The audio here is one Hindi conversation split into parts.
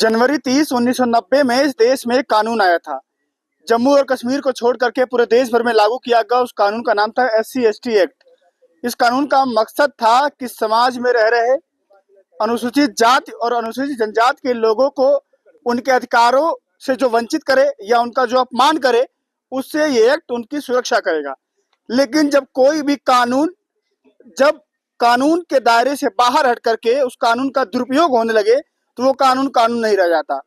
जनवरी 30, 1990 में इस देश में एक कानून आया था। जम्मू और कश्मीर को छोड़ करके पूरे देश भर में लागू किया गया। उस कानून का नाम था SC/ST एक्ट। इस कानून का मकसद था कि समाज में रह रहे अनुसूचित जाति और अनुसूचित जनजाति के लोगों को उनके अधिकारों से जो वंचित करे या उनका जो अपमान करे, उससे ये एक्ट उनकी सुरक्षा करेगा। लेकिन जब कानून के दायरे से बाहर हट करके उस कानून का दुरुपयोग होने लगे, तो वो कानून नहीं रह जाता।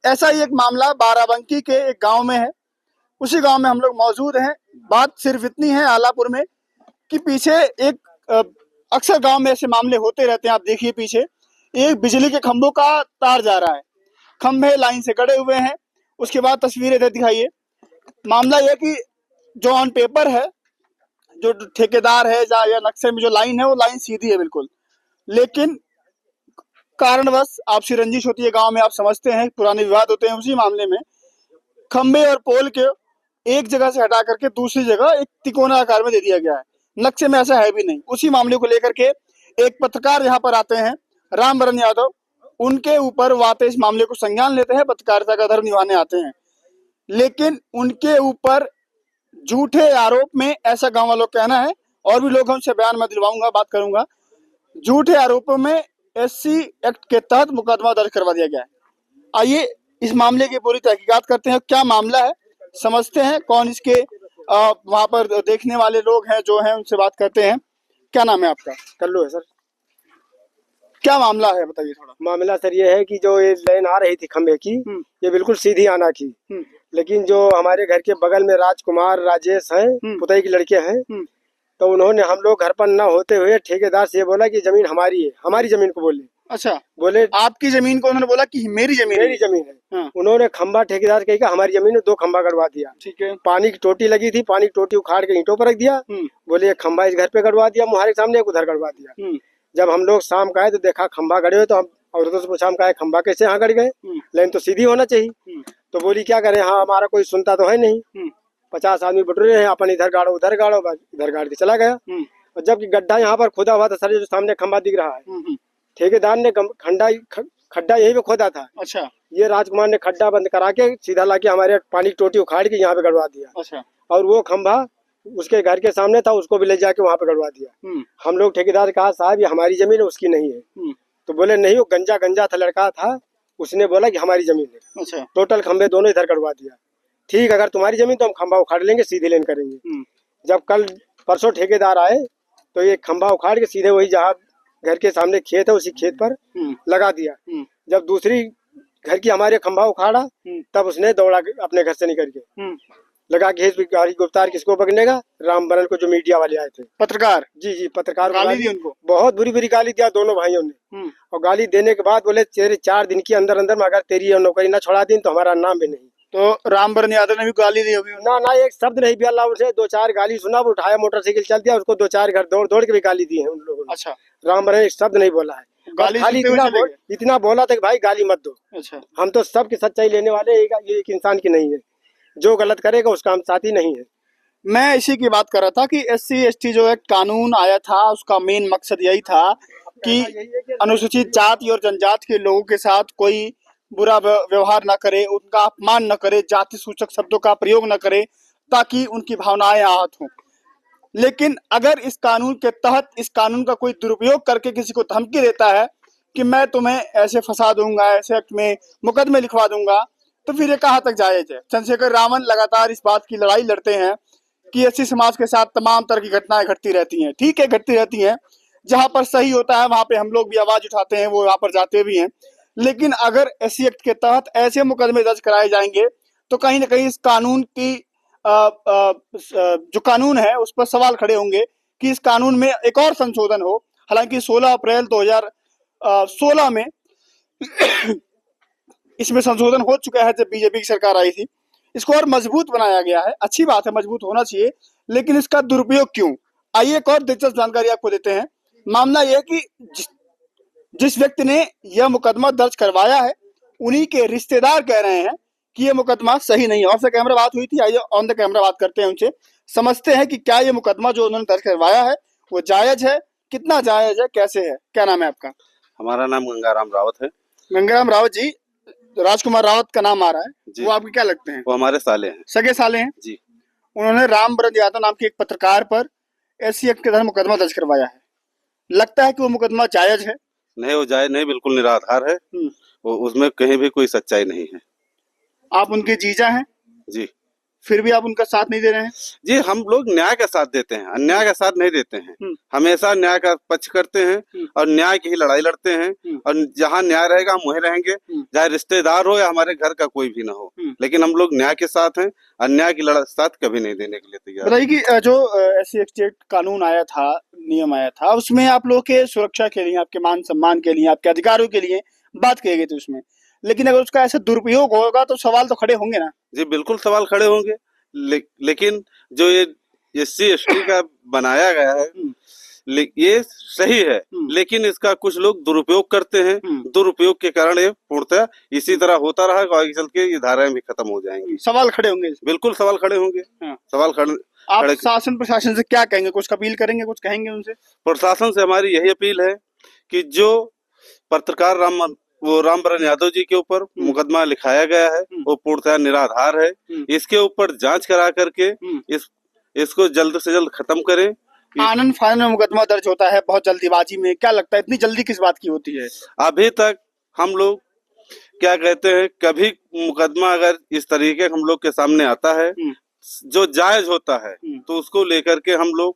ऐसा ही एक मामला बाराबंकी के एक गांव में है। उसी गांव में हम लोग मौजूद हैं। बात सिर्फ इतनी है आलापुर में कि पीछे अक्सर गांव में ऐसे मामले होते रहते हैं। आप देखिए, पीछे एक बिजली के खंभों का तार जा रहा है, खंभे लाइन से गड़े हुए हैं। उसके बाद तस्वीरें इधर दिखाइए। मामला यह कि जो ऑन पेपर है, जो ठेकेदार है या नक्शे में जो लाइन है, वो लाइन सीधी है बिल्कुल, लेकिन कारणवश आपसी रंजिश होती है गांव में। आप समझते हैं, पुराने विवाद होते हैं। उसी मामले में खंबे और पोल के एक जगह से हटा करके दूसरी जगह एक तिकोना आकार में दे दिया गया है। नक्शे में ऐसा है भी नहीं। उसी मामले को लेकर के एक पत्रकार यहाँ पर आते हैं, रामबरन यादव। उनके ऊपर वो आते, इस मामले को संज्ञान लेते हैं, पत्रकारिता का धर्म निभाने आते हैं। लेकिन उनके ऊपर झूठे आरोप में, ऐसा गाँव वालों का कहना है, और भी लोग हैं, उनसे बयान मैं दिलवाऊंगा, बात करूंगा। झूठे आरोपों में SC एक्ट के तहत मुकदमा दर्ज करवा दिया गया है। आइए इस मामले की पूरी तहकीकात करते हैं, क्या मामला है समझते हैं, कौन इसके वहां पर देखने वाले लोग हैं जो हैं, उनसे बात करते हैं। क्या नाम है आपका? कल्लू है सर। क्या मामला है बताइए थोड़ा। मामला सर ये है कि जो ये लाइन आ रही थी खंबे की, ये बिल्कुल सीधी आना की, लेकिन जो हमारे घर के बगल में राजकुमार राजेश हैं, पुतई के लड़के हैं, तो उन्होंने हम लोग घर पर न होते हुए ठेकेदार से ये बोला कि जमीन हमारी है, हमारी जमीन को बोले। अच्छा, बोले आपकी जमीन को उन्होंने बोला कि मेरी जमीन है। हाँ। उन्होंने खंबा ठेकेदार कही हमारी जमीन में 2 खंबा गड़वा दिया। ठीक है। पानी की टोटी लगी थी, पानी की टोटी उखाड़ के ईंटों पर रख दिया। बोले एक खंबा इस घर पे गड़वा दिया, मुहारे सामने एक उधर गड़वा दिया। जब हम लोग शाम का आए तो देखा खंबा गड़े हुए, तो हम औरतों से पूछा, हम कहा खंबा कैसे यहाँ गड़ गए, लाइन तो सीधी होना चाहिए। तो बोली क्या करें, हाँ हमारा कोई सुनता तो है नहीं। 50 आदमी बटोरे हैं, अपन इधर गाड़ो उधर गाड़ो, इधर गाड़ के चला गया। और जबकि गड्ढा यहाँ पर खुदा हुआ था सर, जो सामने खंबा दिख रहा है, ठेकेदार ने खड्डा यही पे खोदा था। अच्छा। ये राजकुमार ने खड्डा बंद करा के सीधा लाके हमारे पानी की टोटी उखाड़ के यहाँ पे गड़वा दिया। अच्छा। और वो खंभा उसके घर के सामने था, उसको भी ले जाके वहाँ पे गड़वा दिया। हम लोग ठेकेदार कहा साहब ये हमारी जमीन है, उसकी नहीं है। तो बोले नहीं, वो गंजा था, लड़का था, उसने बोला कि हमारी जमीन है। अच्छा। टोटल खंबे दोनों इधर गड़वा दिया। ठीक, अगर तुम्हारी जमीन तो हम खंबा उखाड़ लेंगे, सीधी लेन करेंगे। जब कल परसों ठेकेदार आए तो ये खंबा उखाड़ के सीधे वही जहाँ घर के सामने खेत है, उसी खेत पर लगा दिया। जब दूसरी घर की हमारे खंबा उखाड़ा, तब उसने दौड़ा अपने घर से निकल के लगा के गाड़ी गिरफ्तार किसको पकड़ने का, रामबरन को, जो मीडिया वाले आए थे, पत्रकार। जी पत्रकार गाली दी उनको, बहुत बुरी गाली दिया दोनों भाइयों ने। और गाली देने के बाद बोले तेरे 4 दिन के अंदर में अगर तेरी नौकरी न छोड़ा दी तो हमारा नाम भी नहीं। तो रामबरन यादव ने भी गाली दी होगी? ना एक शब्द नहीं भी, अल्लाह उसे 2-4 गाली सुना, वो उठाया मोटरसाइकिल चल दिया, उसको 2-4 घर दौड़ के भी गाली दी है उन लोगों ने। अच्छा। रामबरन एक शब्द नहीं बोला है, गाली खाली इतना बोला था कि भाई गाली मत दो। अच्छा। हम तो सबकी सच्चाई लेने वाले, ये एक इंसान की नहीं है, जो गलत करेगा उसका हम साथी नहीं है। मैं इसी की बात कर रहा था कि SC/ST जो एक कानून आया था, उसका मेन मकसद यही था कि अनुसूचित जाति और जनजाति के लोगों के साथ कोई बुरा व्यवहार न करे, उनका अपमान न करे, जाति सूचक शब्दों का प्रयोग न करे, ताकि उनकी भावनाएं आहत हों। लेकिन अगर इस कानून के तहत इस कानून का कोई दुरुपयोग करके किसी को धमकी देता है कि मैं तुम्हें ऐसे फंसा दूंगा, ऐसे एक्ट में मुकदमे लिखवा दूंगा, तो फिर ये कहाँ तक जायज है? चंद्रशेखर रावण लगातार इस बात की लड़ाई लड़ते हैं कि SC समाज के साथ तमाम तरह की घटनाएं घटती रहती हैं। ठीक है, घटती रहती हैं, जहां पर सही होता है वहां पे हम लोग भी आवाज उठाते हैं, वो वहां पर जाते भी हैं। लेकिन अगर SC एक्ट के तहत ऐसे मुकदमे दर्ज कराए जाएंगे तो कहीं ना कहीं इस कानून की जो कानून है उस पर सवाल खड़े होंगे कि इस कानून में एक और संशोधन हो। हालांकि 16 अप्रैल 2016 में इसमें संशोधन हो चुका है, जब बीजेपी की सरकार आई थी। इसको और मजबूत बनाया गया है, अच्छी बात है, मजबूत होना चाहिए, लेकिन इसका दुरुपयोग क्यों? आइए एक और दिलचस्प जानकारी आपको देते हैं। मामला यह कि जिस व्यक्ति ने यह मुकदमा दर्ज करवाया है, उन्हीं के रिश्तेदार कह रहे हैं कि यह मुकदमा सही नहीं है। ऑफ द कैमरा बात हुई थी, आइए ऑन द कैमरा बात करते हैं उनसे, समझते हैं कि क्या ये मुकदमा जो उन्होंने दर्ज करवाया है वो जायज है, कितना जायज है, कैसे है। क्या नाम है आपका? हमारा नाम गंगाराम रावत है। गंगाराम रावत जी, राजकुमार रावत का नाम आ रहा है, जी। वो आपके क्या लगते हैं? वो हमारे साले हैं सगे साले हैं। जी। उन्होंने रामवरद यादव नाम के एक पत्रकार पर SC एक्ट के तहत मुकदमा दर्ज करवाया है। लगता है कि वो मुकदमा जायज है। नहीं, वो जाए नहीं, बिल्कुल निराधार है। वो उसमें कहीं भी कोई सच्चाई नहीं है आप उनके जीजा हैं, जी। फिर भी आप उनका साथ नहीं दे रहे हैं। जी, हम लोग न्याय का साथ देते हैं, अन्याय का साथ नहीं देते हैं। हमेशा न्याय का पक्ष करते हैं और न्याय की ही लड़ाई लड़ते हैं। और जहाँ न्याय रहेगा हम वहीं रहेंगे, चाहे रिश्तेदार हो या हमारे घर का कोई भी ना हो। लेकिन हम लोग न्याय के साथ हैं, अन्याय की लड़ाई साथ कभी नहीं देने के लिए तैयार। बताइए कि जो SC एक्ट कानून आया था, नियम आया था, उसमें आप लोगों के सुरक्षा के लिए, आपके मान सम्मान के लिए, आपके अधिकारों के लिए बात कही गई थी उसमें। लेकिन अगर उसका ऐसा दुरुपयोग होगा तो सवाल तो खड़े होंगे ना। जी बिल्कुल सवाल खड़े होंगे। लेकिन जो ये SC ST का बनाया गया है ये सही है, लेकिन इसका कुछ लोग दुरुपयोग करते हैं। दुरुपयोग के कारण ये पूर्णतः इसी तरह होता रहा, आगे चल के ये धाराएं भी खत्म हो जाएंगी। सवाल खड़े होंगे। बिल्कुल सवाल खड़े होंगे। सवाल खड़े। आप शासन प्रशासन से क्या कहेंगे? कुछ अपील करेंगे, कुछ कहेंगे उनसे? प्रशासन से हमारी यही अपील है कि जो पत्रकार रामवरद यादव जी के ऊपर मुकदमा लिखाया गया है वो पूर्णतः निराधार है। इसके ऊपर जांच करा करके इसको जल्द से जल्द खत्म करें। आनंद फानन में मुकदमा दर्ज होता है बहुत जल्दीबाजी में, क्या लगता है इतनी जल्दी किस बात की होती है? अभी तक हम लोग क्या कहते हैं, कभी मुकदमा अगर इस तरीके हम लोग के सामने आता है जो जायज होता है तो उसको लेकर के हम लोग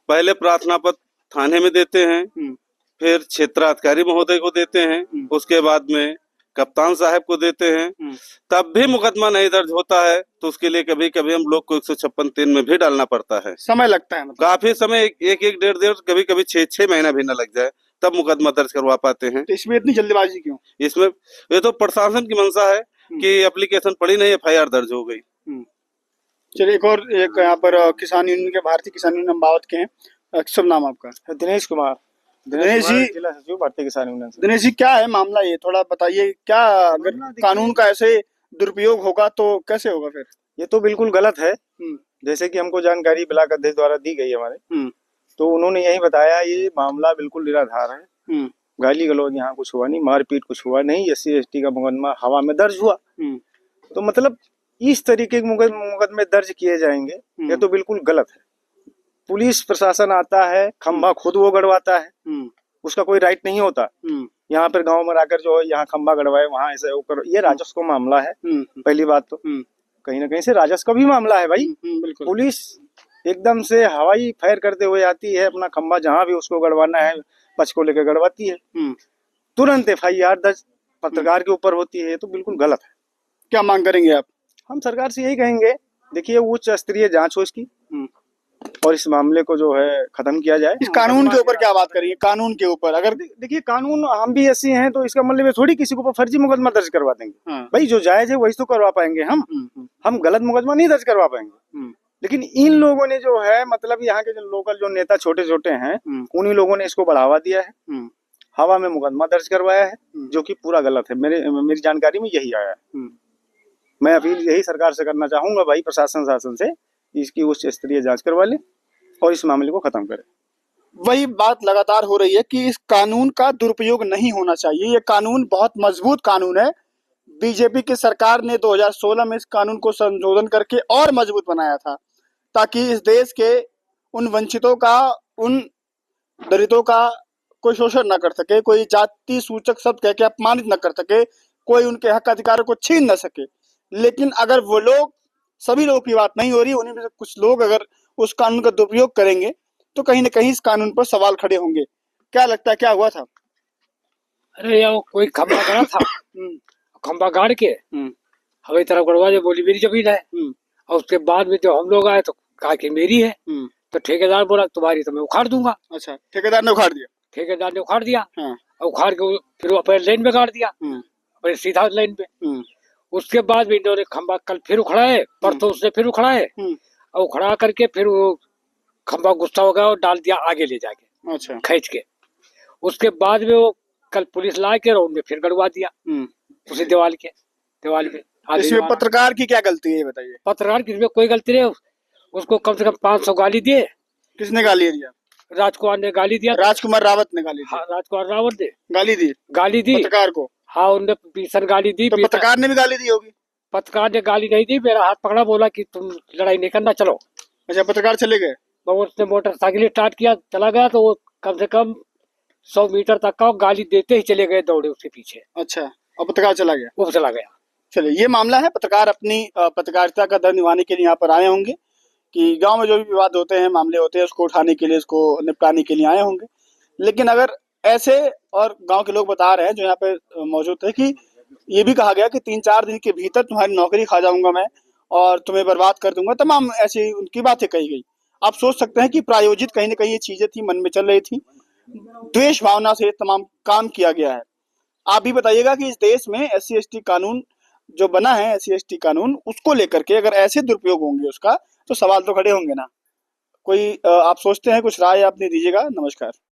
पहले प्रार्थना पत्र थाने में देते हैं, फिर क्षेत्राधिकारी महोदय को देते हैं, उसके बाद में कप्तान साहब को देते हैं। तब भी मुकदमा नहीं दर्ज होता है तो उसके लिए कभी कभी हम लोग को 156(3) में भी डालना पड़ता है। समय लगता है मतलब। काफी समय, एक डेढ़ कभी कभी 6 महीना भी न लग जाए तब मुकदमा दर्ज करवा पाते हैं। तो इसमें इतनी जल्दबाजी क्यों? इसमें ये तो प्रशासन की मंशा है कि एप्लीकेशन पड़ी नहीं, FIR दर्ज हो गई। चलिए, एक यहाँ पर किसान यूनियन के, भारतीय किसान यूनियन अम्बावत के हैं। शुभ नाम आपका? दिनेश कुमार। दिनेश जी, जिला सचिव भारतीय किसान यूनियन से। दिनेश जी, क्या है मामला? ये थोड़ा बताइए। क्या अगर कानून का ऐसे दुरुपयोग होगा तो कैसे होगा फिर? ये तो बिल्कुल गलत है। जैसे कि हमको जानकारी ब्लॉक अध्यक्ष द्वारा दी गई हमारे, तो उन्होंने यही बताया ये मामला बिल्कुल निराधार है। गाली गलौज यहाँ कुछ हुआ नहीं, मारपीट कुछ हुआ नहीं, SC ST का मुकदमा हवा में दर्ज हुआ। तो मतलब इस तरीके के मुकदमे दर्ज किए जाएंगे, ये तो बिल्कुल गलत है। पुलिस प्रशासन आता है, खंभा खुद वो गड़वाता है, उसका कोई राइट नहीं होता। यहाँ पर गांव में आकर जो है यहाँ खंभा गड़वाए, वहाँ ऐसे होकर, ये राजस्व का मामला है। पहली बात तो कहीं ना कहीं से राजस्व का भी मामला है भाई। पुलिस एकदम से हवाई फायर करते हुए आती है, अपना खंभा जहाँ भी उसको गड़वाना है पक्ष को लेकर गड़वाती है, तुरंत FIR दर्ज पत्रकार के ऊपर होती है। ये तो बिल्कुल गलत है। क्या मांग करेंगे आप? हम सरकार से यही कहेंगे, देखिए उच्च स्तरीय जांच हो इसकी और इस मामले को जो है खत्म किया जाए। इस कानून के ऊपर क्या बात करेंगे? कानून के ऊपर अगर देखिए, कानून हम भी SC हैं तो इसका मतलब थोड़ी किसी के ऊपर फर्जी मुकदमा दर्ज करवा देंगे। भाई जो जायज है वही तो करवा पाएंगे हम गलत मुकदमा नहीं दर्ज करवा पाएंगे। लेकिन इन लोगों ने जो है, मतलब यहाँ के जो लोकल जो नेता छोटे छोटे हैं, उन्हीं लोगों ने इसको बढ़ावा दिया है, हवा में मुकदमा दर्ज करवाया है, जो कि पूरा गलत है। मेरी जानकारी में यही आया है। मैं अपील यही सरकार से करना चाहूंगा भाई, प्रशासन शासन से, इसकी उच्च स्तरीय जांच करवा ले और इस मामले को खत्म करे। वही बात लगातार हो रही है कि इस कानून का दुरुपयोग नहीं होना चाहिए। ये कानून बहुत मजबूत कानून है। बीजेपी की सरकार ने 2016 में इस कानून को संशोधन करके और मजबूत बनाया था, ताकि इस देश के उन वंचितों का, उन दलितों का कोई शोषण न कर सके, कोई जाति सूचक शब्द कह के अपमानित न कर सके, कोई उनके हक अधिकारों को छीन न सके। लेकिन अगर वो लोग, सभी लोगों की बात नहीं हो रही, उन्हीं में से कुछ लोग अगर उस कानून का दुरुपयोग करेंगे तो कहीं न कहीं इस कानून पर सवाल खड़े होंगे। क्या लगता है, क्या हुआ था? अरे यार, कोई खंभा गाड़ा था, खंभा गाड़ के हमारी तरफ गड़वा दे, बोली मेरी जमीन है। और उसके बाद में जो हम लोग आए तो कहा कि मेरी है। तो ठेकेदार बोला तुम्हारी तो मैं उखाड़ दूंगा। अच्छा, ठेकेदार ने उखाड़ दिया? ठेकेदार ने उखाड़ दिया। और उखाड़ के फिर वो अपने लाइन में गाड़ दिया, अपने सीधा लाइन पे। उसके बाद भी इन्होंने खंभा कल फिर उखड़ाए, परसों उसने फिर उखड़ाए, और उखड़ा करके फिर वो खंभा गुस्सा हो गया और डाल दिया आगे ले जाके। अच्छा, खींच के। उसके बाद में वो कल पुलिस ला के रोड में फिर गड़वा दिया उसी दीवार पे। इसमें पत्रकार की क्या गलती है, ये बताइए? पत्रकार की इसमें कोई गलती नहीं, उसको कम से कम 500 गाली दिए। किसने गाली दिया? राजकुमार ने गाली दिया। राजकुमार रावत ने गाली दी। हाँ, राजकुमार रावत ने गाली दी पत्रकार को। हाँ, उनने भीषण गाली दी। तो पत्रकार ने भी गाली दी होगी। पत्रकार ने गाली नहीं दी, मेरा हाथ पकड़ा, बोला कि तुम लड़ाई नहीं करना, चलो। अच्छा, पत्रकार चले गए। तो उसने मोटरसाइकिल स्टार्ट किया, चला गया, तो वो कम से कम 100 मीटर तक का गाली देते ही चले गए, दौड़े उसके पीछे। अच्छा, और पत्रकार चला गया। वो चला गया। चलिए, ये मामला है। पत्रकार अपनी पत्रकारिता का धर्म निभाने के लिए यहाँ पर आए होंगे कि गांव में जो भी विवाद होते हैं, मामले होते हैं, उसको उठाने के लिए, उसको निपटाने के लिए आए होंगे। लेकिन अगर ऐसे, और गांव के लोग बता रहे हैं जो यहाँ पे मौजूद थे, कि ये भी कहा गया कि 3-4 दिन के भीतर तुम्हारी नौकरी खा जाऊंगा मैं और तुम्हें बर्बाद कर दूंगा, तमाम ऐसी उनकी बातें कही गई। आप सोच सकते हैं कि प्रायोजित कहीं ना कहीं ये चीजें थी, मन में चल रही थी, द्वेष भावना से तमाम काम किया गया है। आप भी बताइएगा कि इस देश में SC/ST कानून जो बना है, SC/ST कानून, उसको लेकर के अगर ऐसे दुरुपयोग होंगे उसका, तो सवाल तो खड़े होंगे ना। कोई आप सोचते हैं, कुछ राय अपनी दीजिएगा। नमस्कार।